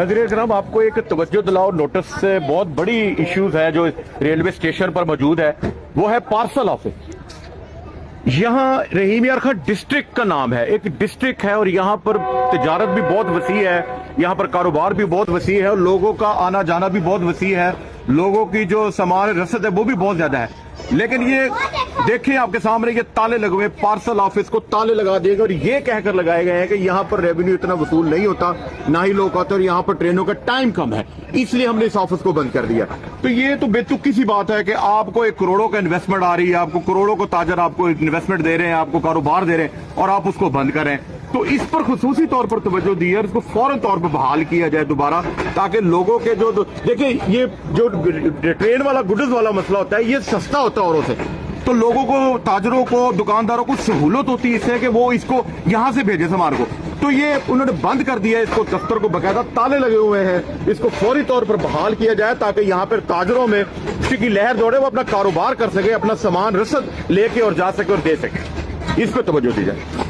नाज़रीन करम, आपको एक तवज्जो दिलाओ, नोटिस से बहुत बड़ी इश्यूज है जो रेलवे स्टेशन पर मौजूद है, वो है पार्सल ऑफिस। यहाँ रहीम यार खां डिस्ट्रिक्ट का नाम है, एक डिस्ट्रिक्ट है और यहाँ पर तिजारत भी बहुत वसी है, यहाँ पर कारोबार भी बहुत वसी है और लोगों का आना जाना भी बहुत वसी है, लोगों की जो सामान रसद है वो भी बहुत ज्यादा है। लेकिन ये देखें आपके सामने, ये ताले लगे हुए, पार्सल ऑफिस को ताले लगा दिए गए और ये कहकर लगाए गए हैं कि यहाँ पर रेवेन्यू इतना वसूल नहीं होता, ना ही लोग आते और यहाँ पर ट्रेनों का टाइम कम है, इसलिए हमने इस ऑफिस को बंद कर दिया। तो ये तो बेतुकी सी बात है कि आपको एक करोड़ों का इन्वेस्टमेंट आ रही है, आपको करोड़ों को ताजर आपको इन्वेस्टमेंट दे रहे हैं, आपको कारोबार दे रहे हैं और आप उसको बंद करें। तो इस पर खुसूसी तौर पर तवज्जो दी है, इसको फौरन तौर पर बहाल किया जाए दोबारा, ताकि लोगों के जो देखिए ये जो ट्रेन वाला गुड्स वाला मसला होता है ये सस्ता होता है औरों से, तो लोगों को, ताजरों को, दुकानदारों को सहूलत होती है इससे कि वो इसको यहाँ से भेजे सामान को। तो ये उन्होंने बंद कर दिया, इसको दफ्तर को बकायदा ताले लगे हुए हैं, इसको फौरी तौर पर बहाल किया जाए ताकि यहाँ पर ताजरों में खुशी की लहर दौड़े, वो अपना कारोबार कर सके, अपना सामान रसद लेके और जा सके और दे सके। इस पर तवज्जो दी जाए।